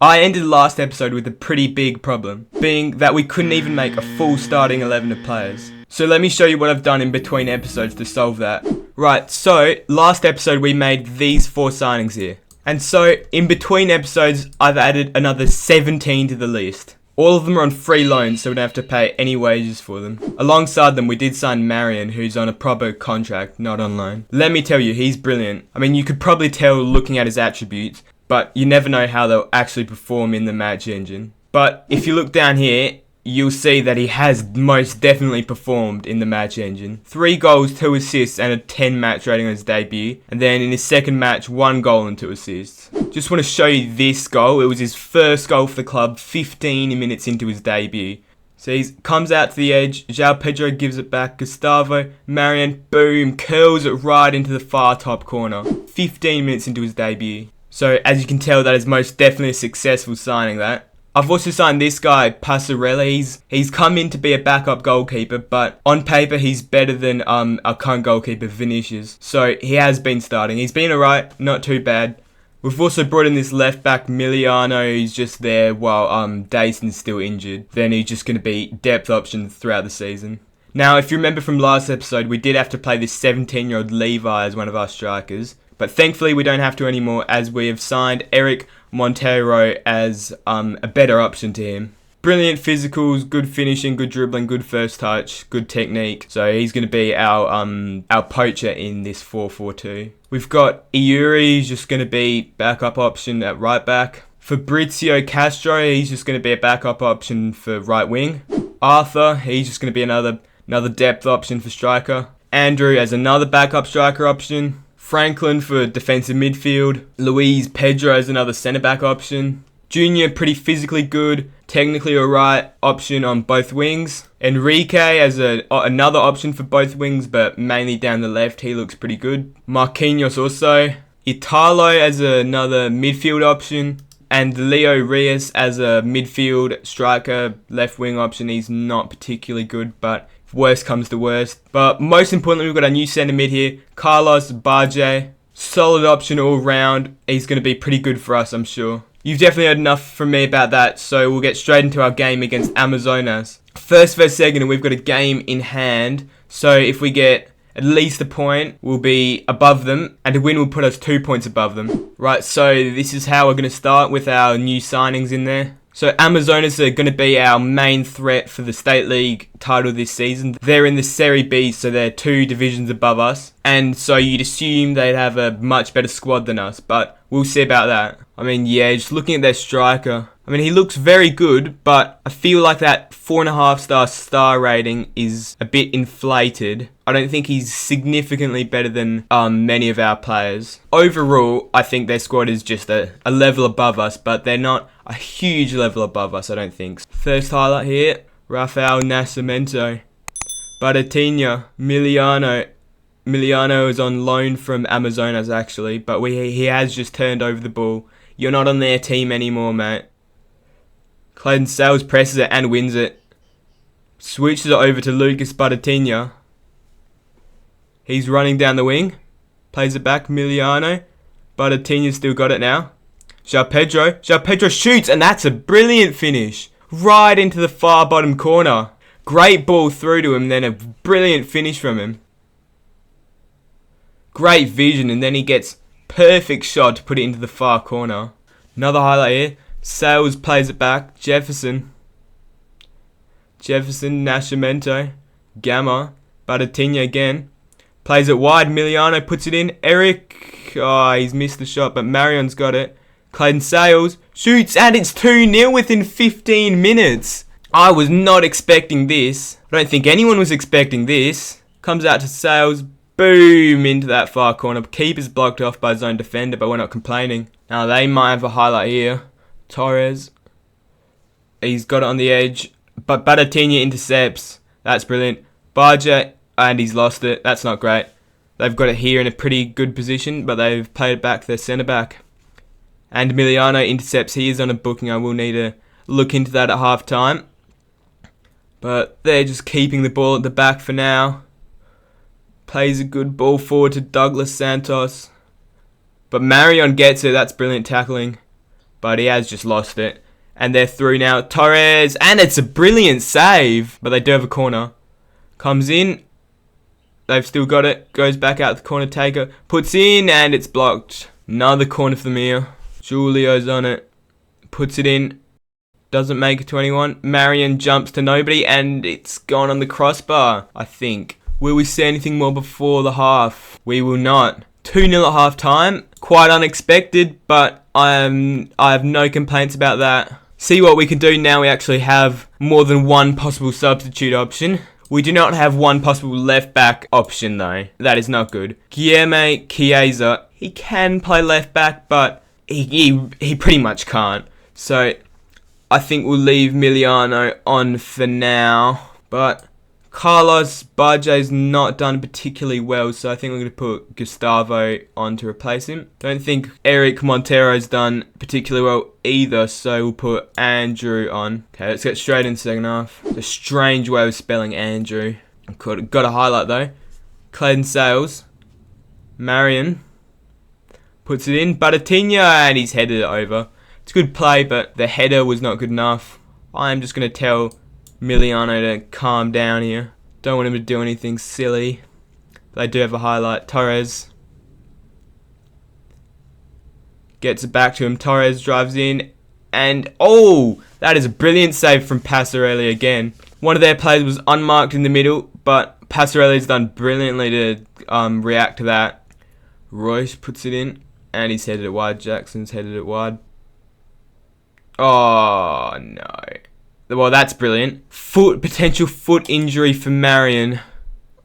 I ended last episode with a pretty big problem, being that we couldn't even make a full starting 11 of players. So let me show you what I've done in between episodes to solve that. Right, so last episode we made these 4 signings here. And so in between episodes I've added another 17 to the list. All of them are on free loans, so we don't have to pay any wages for them. Alongside them, we did sign Marion, who's on a proper contract, not on loan. Let me tell you, he's brilliant. I mean, you could probably tell looking at his attributes, but you never know how they'll actually perform in the match engine. But if you look down here, you'll see that he has most definitely performed in the match engine. 3 goals, 2 assists, and a 10 match rating on his debut. And then in his second match, 1 goal and 2 assists. Just want to show you this goal. It was his first goal for the club, 15 minutes into his debut. So he comes out to the edge, João Pedro gives it back, Gustavo, Marion, boom, curls it right into the far top corner. 15 minutes into his debut. So as you can tell, that is most definitely a successful signing, that. I've also signed this guy, Passarella. He's come in to be a backup goalkeeper, but on paper he's better than our current goalkeeper, Vinicius. So he has been starting. He's been alright, not too bad. We've also brought in this left back, Miliano, who's just there while Dayson's still injured. Then he's just going to be depth option throughout the season. Now, if you remember from last episode, we did have to play this 17-year-old Levi as one of our strikers. But thankfully we don't have to anymore, as we have signed Eric Monteiro as a better option to him. Brilliant physicals, good finishing, good dribbling, good first touch, good technique. So he's going to be our poacher in this 4-4-2. We've got Iuri, who's just going to be backup option at right back. Fabrizio Castro, he's just going to be a backup option for right wing. Arthur, he's just going to be another depth option for striker. Andrew as another backup striker option. Franklin for defensive midfield. Luis Pedro as another centre-back option. Junior, pretty physically good, technically alright option on both wings. Enrique as another option for both wings, but mainly down the left, he looks pretty good. Marquinhos also. Italo as another midfield option. And Leo Reyes as a midfield striker, left wing option. He's not particularly good, but if worst comes to worst. But most importantly, we've got a new centre mid here, Carlos Barge. Solid option all round. He's going to be pretty good for us, I'm sure. You've definitely heard enough from me about that, so we'll get straight into our game against Amazonas. First versus second, we've got a game in hand. So if we get at least a point, we'll be above them, and a win will put us 2 points above them. Right, so this is how we're going to start with our new signings in there. So Amazonas are going to be our main threat for the State League title this season. They're in the Serie B, so they're 2 divisions above us. And so you'd assume they'd have a much better squad than us, but we'll see about that. I mean, yeah, just looking at their striker. I mean, he looks very good, but I feel like that 4.5 star rating is a bit inflated. I don't think he's significantly better than many of our players. Overall, I think their squad is just a level above us, but they're not a huge level above us, I don't think. First highlight here, Rafael Nascimento. Baratinha, Miliano. Miliano is on loan from Amazonas, actually, but he has just turned over the ball. You're not on their team anymore, mate. Clayton Sales presses it and wins it. Switches it over to Lucas Baratinha. He's running down the wing. Plays it back, Miliano. Baratinha's still got it now. João Pedro shoots, and that's a brilliant finish. Right into the far bottom corner. Great ball through to him, then a brilliant finish from him. Great vision, and then he gets perfect shot to put it into the far corner. Another highlight here. Sales plays it back. Jefferson, Nascimento, Gamma, Baratinha again. Plays it wide. Miliano puts it in. Eric, he's missed the shot, but Marion's got it. Clayton Sales shoots, and it's 2-0 within 15 minutes. I was not expecting this. I don't think anyone was expecting this. Comes out to Sales. Boom, into that far corner. Keeper's blocked off by his own defender, but we're not complaining. Now they might have a highlight here. Torres. He's got it on the edge, but Baratinha intercepts. That's brilliant. Barge, and he's lost it. That's not great. They've got it here in a pretty good position, but they've played it back to their centre back. And Miliano intercepts. He is on a booking. I will need to look into that at half time. But they're just keeping the ball at the back for now. Plays a good ball forward to Douglas Santos. But Marion gets it. That's brilliant tackling. but he has just lost it. And they're through now. Torres, and it's a brilliant save, but they do have a corner. Comes in. They've still got it. Goes back out the corner taker. Puts in, and it's blocked. Another corner for Mir. Julio's on it. Puts it in. Doesn't make it to anyone. Marion jumps to nobody, and it's gone on the crossbar, I think. Will we see anything more before the half? We will not. 2-0 at half time. Quite unexpected, but I have no complaints about that. See what we can do now. We actually have more than one possible substitute option. We do not have one possible left back option though. That is not good. Guilherme Chiesa, he can play left back, but he pretty much can't. So I think we'll leave Miliano on for now. But Carlos Barge's not done particularly well, so I think we're going to put Gustavo on to replace him. Don't think Eric Montero's done particularly well either, so we'll put Andrew on. Okay, let's get straight into second half. It's a strange way of spelling Andrew. Got a highlight though. Clayton Sales. Marion. Puts it in. Batatinha, and he's headed it over. It's a good play, but the header was not good enough. I'm just going to tell Miliano to calm down here. Don't want him to do anything silly. They do have a highlight. Torres gets it back to him. Torres drives in, and oh, that is a brilliant save from Passarelli again. One of their players was unmarked in the middle, but Passarelli's done brilliantly to react to that. Royce puts it in, and he's headed it wide. Jackson's headed it wide. Oh no. Well, that's brilliant. Potential foot injury for Marion.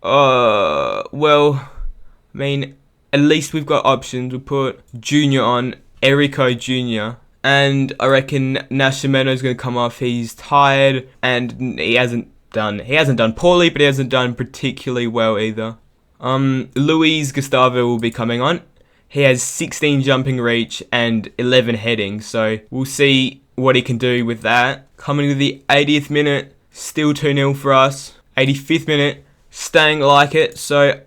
Well, I mean, at least we've got options. We'll put Junior on, Erico Junior. And I reckon Nascimento's going to come off. He's tired, and he hasn't done poorly, but he hasn't done particularly well either. Luis Gustavo will be coming on. He has 16 jumping reach and 11 heading, so we'll see what he can do with that. Coming to the 80th minute, still 2-0 for us. 85th minute, staying like it, so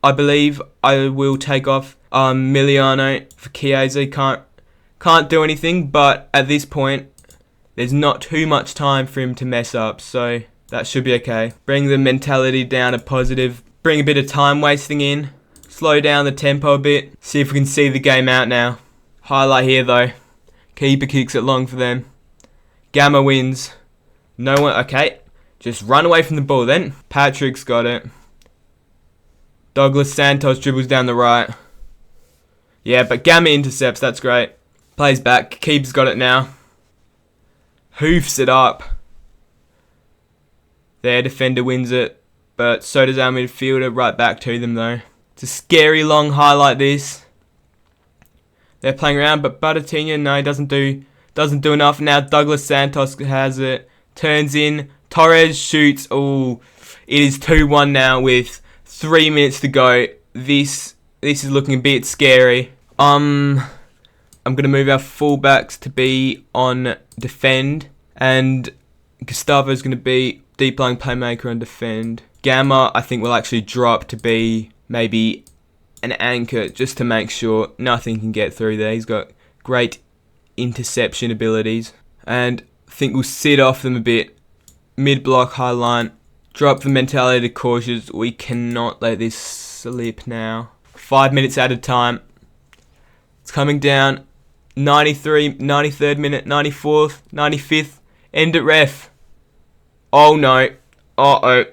I believe I will take off Miliano for Chiesa. Can't do anything, but at this point, there's not too much time for him to mess up, so that should be okay. Bring the mentality down to positive, bring a bit of time wasting in, slow down the tempo a bit, see if we can see the game out now. Highlight here though. Keeper kicks it long for them. Gamma wins. No one. Okay. Just run away from the ball then. Patrick's got it. Douglas Santos dribbles down the right. Yeah, but Gamma intercepts. That's great. Plays back. Keeper's got it now. Hoofs it up. Their defender wins it. But so does our midfielder. Right back to them though. It's a scary long highlight this. They're playing around, but Batatinha, no, he doesn't do enough. Now Douglas Santos has it. Turns in. Torres shoots. Oh, it is 2-1 now with 3 minutes to go. This is looking a bit scary. I'm going to move our fullbacks to be on defend. And Gustavo's going to be deep lying playmaker on defend. Gamma, I think, will actually drop to be maybe an anchor just to make sure nothing can get through there. He's got great interception abilities. And I think we'll sit off them a bit. Mid-block, high line. Drop the mentality to cautious. We cannot let this slip now. 5 minutes at a time. It's coming down. 93, 93rd minute, 94th, 95th. End at ref. Oh no. Uh-oh.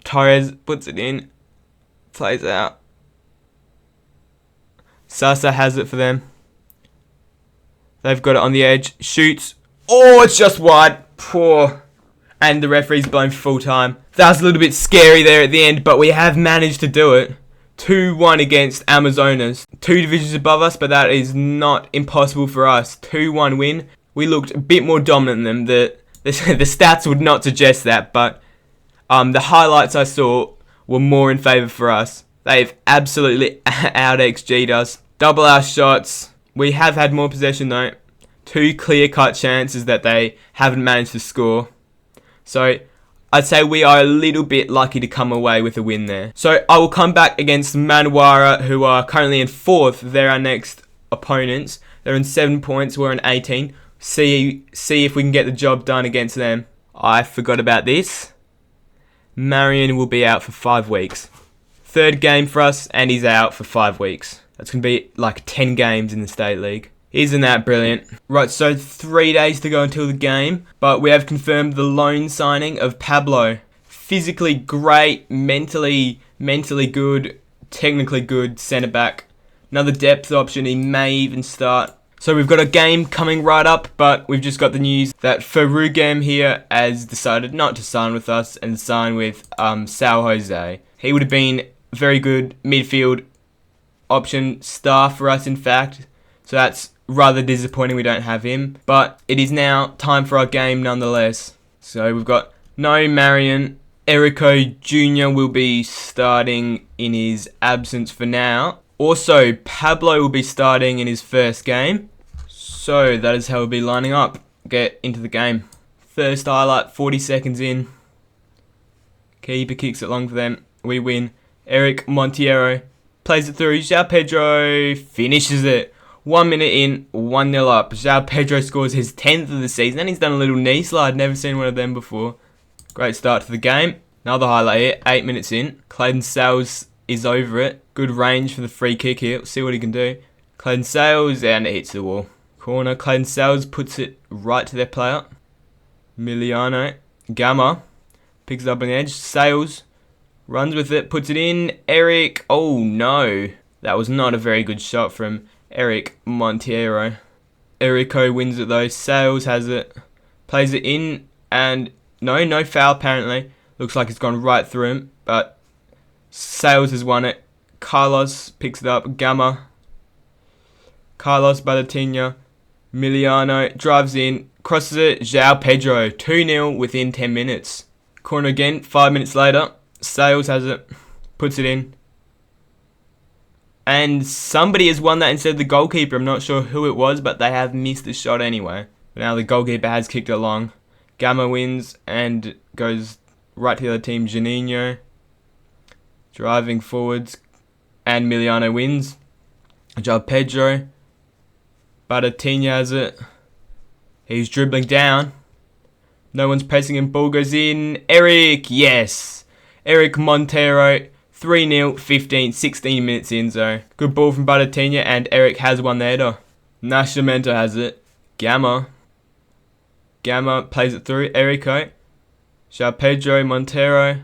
Torres puts it in. Plays out. Sasa has it for them. They've got it on the edge. Shoots. Oh, it's just wide. Poor. And the referee's blown for full time. That was a little bit scary there at the end, but we have managed to do it. 2-1 against Amazonas. 2 divisions above us, but that is not impossible for us. 2-1 win. We looked a bit more dominant than them. The stats would not suggest that, but the highlights I saw were more in favour for us. They've absolutely out-XG'd us. Double our shots. We have had more possession though. 2 clear-cut chances that they haven't managed to score. So I'd say we are a little bit lucky to come away with a win there. So I will come back against Manwara, who are currently in 4th. They're our next opponents. They're in 7 points. We're in 18. See if we can get the job done against them. I forgot about this. Marion will be out for 5 weeks. Third game for us, and he's out for 5 weeks. That's going to be like 10 games in the State League. Isn't that brilliant? Right, so 3 days to go until the game, but we have confirmed the loan signing of Pablo. Physically great, mentally good, technically good centre back. Another depth option, he may even start. So we've got a game coming right up, but we've just got the news that Ferrugem here has decided not to sign with us and sign with Sao Jose. He would have been a very good midfield option star for us, in fact. So that's rather disappointing we don't have him. But it is now time for our game nonetheless. So we've got no Marion. Erico Jr. will be starting in his absence for now. Also, Pablo will be starting in his first game. So that is how we'll be lining up. Get into the game. First highlight, 40 seconds in. Keeper kicks it long for them. We win. Eric Monteiro plays it through. João Pedro finishes it. 1 minute in, 1-0 up. João Pedro scores his 10th of the season. And he's done a little knee slide. Never seen one of them before. Great start to the game. Another highlight here. 8 minutes in. Clayton Sales is over it. Good range for the free kick here. Let's see what he can do. Clayton Sales, and it hits the wall. Corner. Clayton Sales puts it right to their player. Miliano. Gamma picks it up on the edge. Sales runs with it. Puts it in. Eric. Oh no. That was not a very good shot from Eric Monteiro. Erico wins it though. Sales has it. Plays it in. And no foul apparently. Looks like it's gone right through him. But Sales has won it. Carlos picks it up. Gamma. Carlos Balatinha. Miliano drives in. Crosses it. João Pedro. 2-0 within 10 minutes. Corner again. 5 minutes later. Sales has it. Puts it in. And somebody has won that instead of the goalkeeper. I'm not sure who it was, but they have missed the shot anyway. But now the goalkeeper has kicked it along. Gamma wins and goes right to the other team. Janino driving forwards. And Miliano wins. João Pedro. Batatinha has it. He's dribbling down. No one's pressing him. Ball goes in. Eric, yes. Eric Monteiro. 3-0, 16 minutes in, so good ball from Batatinha, and Eric has won the header. Nascimento has it. Gamma plays it through. Erico. João Pedro, Monteiro.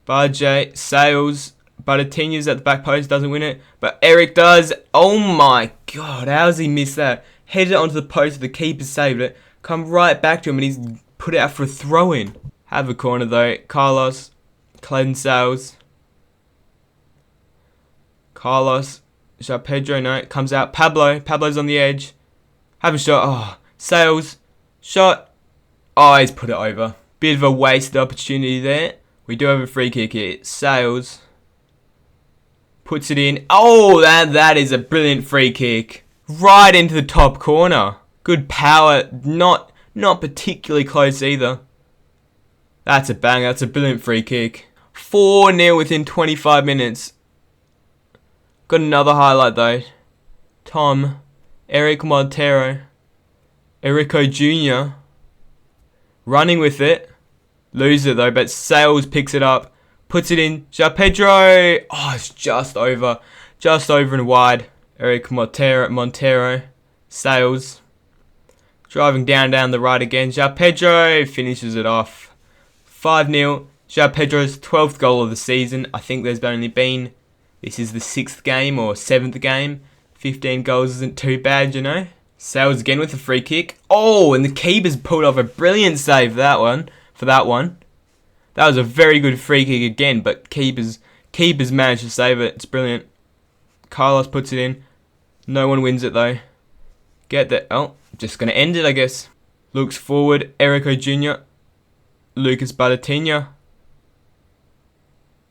Barjay, Sales. Batatinha's at the back post, doesn't win it, but Eric does. Oh my god, how has he missed that? Headed it onto the post, the keeper saved it. Come right back to him, and he's put it out for a throw-in. Have a corner though. Carlos. Clayton Sales. Carlos, João Pedro, no, comes out. Pablo's on the edge. Have a shot. Oh, Sales, shot. Oh, he's put it over. Bit of a wasted opportunity there. We do have a free kick here. Sales puts it in. Oh, that is a brilliant free kick. Right into the top corner. Good power. Not particularly close either. That's a bang. That's a brilliant free kick. 4-0 within 25 minutes. Got another highlight though. Eric Monteiro. Erico Jr. running with it. Loses it though, but Sales picks it up. Puts it in. João Pedro. Oh, it's just over. Just over and wide. Eric Monteiro. Sales. Driving down the right again. João Pedro finishes it off. 5-0. João Pedro's 12th goal of the season. I think there's only been... This is the 6th game or 7th game. 15 goals isn't too bad, you know. Sales again with a free kick. Oh, and the keeper's pulled off a brilliant save for that one. That was a very good free kick again, but keepers managed to save it. It's brilliant. Carlos puts it in. No one wins it though. Get that. Oh, just going to end it, I guess. Looks forward. Erico Jr. Lucas Batatinha.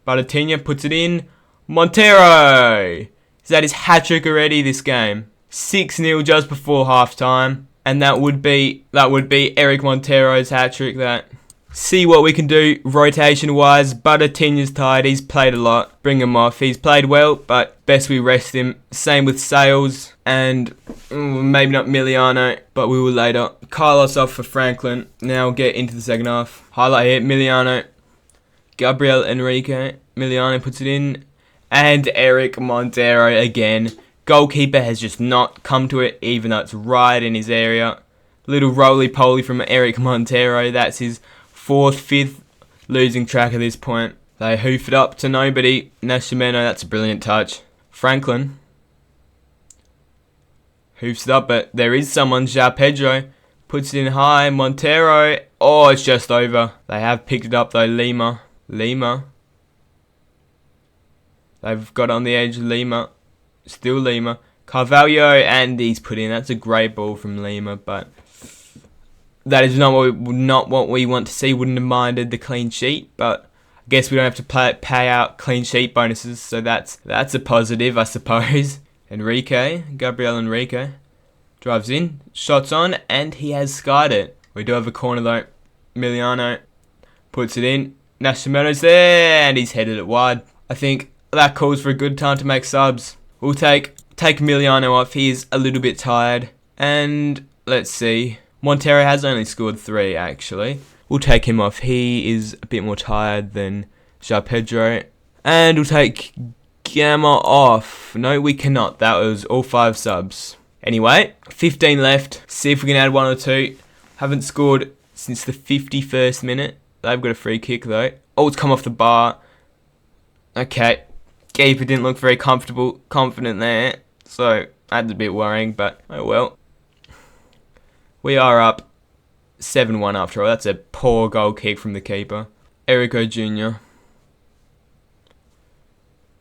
Batatinha puts it in. Monteiro! Is that his hat-trick already this game? 6-0 just before half-time. And that would be Eric Monteiro's hat-trick that. see what we can do rotation wise. Buttertinya's tired, he's played a lot. Bring him off, he's played well, but best we rest him. Same with Sales and maybe not Miliano, but we will later. Carlos off for Franklin. Now get into the second half. Highlight here, Miliano, Gabriel Enrique. Miliano puts it in, and Eric Montero again. Goalkeeper has just not come to it, even though it's right in his area. Little roly-poly from Eric Montero. That's his 4th, 5th losing track at this point. They hoof it up to nobody. Nascimento, that's a brilliant touch. Franklin hoofs it up, but there is someone. João Pedro puts it in high. Montero. Oh, it's just over. They have picked it up though. Lima. They've got on the edge. Lima. Still Lima. Carvalho, and he's put in. That's a great ball from Lima, but that is not what we want to see. Wouldn't have minded the clean sheet, but I guess we don't have to pay out clean sheet bonuses, so that's a positive, I suppose. Gabriel Enrique drives in, shots on, and he has skied it. We do have a corner though. Miliano puts it in. Nascimento's there, and he's headed it wide. I think that calls for a good time to make subs. We'll take Miliano off. He is a little bit tired, and let's see. Montero has only scored 3, actually. We'll take him off. He is a bit more tired than João Pedro. And we'll take Gamma off. No, we cannot. That was all 5 subs. Anyway, 15 left. See if we can add 1 or 2. Haven't scored since the 51st minute. They've got a free kick, though. Oh, it's come off the bar. Okay. Keeper didn't look very confident there. So, that's a bit worrying, but oh well. We are up 7-1 after all. That's a poor goal kick from the keeper. Erico Jr.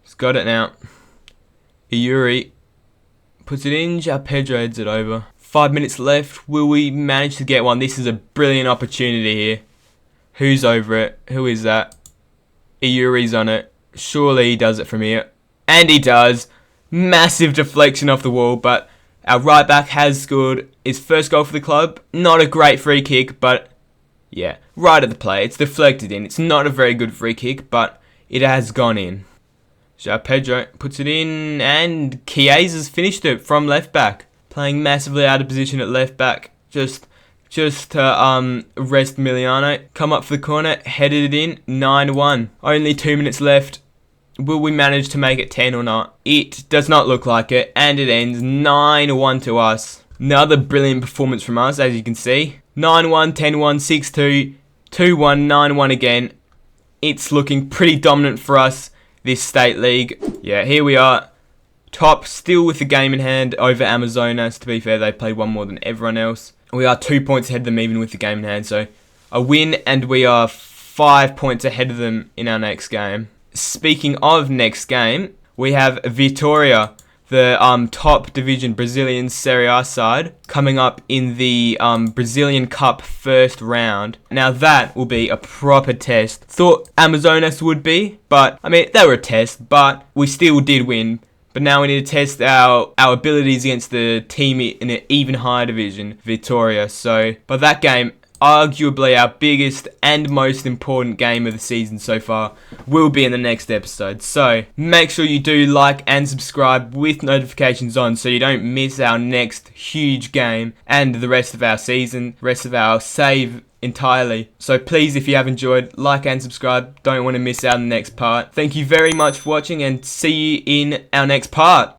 He's got it now. Iuri puts it in. João Pedro heads it over. 5 minutes left. Will we manage to get one? This is a brilliant opportunity here. Who's over it? Who is that? Iuri's on it. Surely he does it from here. And he does. Massive deflection off the wall, but our right back has scored his first goal for the club. Not a great free kick, but yeah, right at the play. It's deflected in. It's not a very good free kick, but it has gone in. João Pedro puts it in, and Chiesa's finished it from left back. Playing massively out of position at left back. Just to rest Miliano. Come up for the corner, headed it in, 9-1. Only 2 minutes left. Will we manage to make it 10 or not? It does not look like it, and it ends 9-1 to us. Another brilliant performance from us, as you can see. 9-1, 10-1, 6-2, 2-1, 9-1 again. It's looking pretty dominant for us, this state league. Yeah, here we are. Top, still with the game in hand over Amazonas. To be fair, they played 1 more than everyone else. We are 2 points ahead of them even with the game in hand, so a win, and we are 5 points ahead of them in our next game. Speaking of next game, we have Vitória, the top division Brazilian Serie A side, coming up in the Brazilian Cup first round. Now that will be a proper test. Thought Amazonas would be, but I mean, they were a test, but we still did win. But now we need to test our abilities against the team in an even higher division, Vitória. So, by that game, arguably our biggest and most important game of the season so far will be in the next episode. So make sure you do like and subscribe with notifications on so you don't miss our next huge game and the rest of our season, rest of our save entirely. So please, if you have enjoyed, like and subscribe. Don't want to miss out on the next part. Thank you very much for watching, and see you in our next part.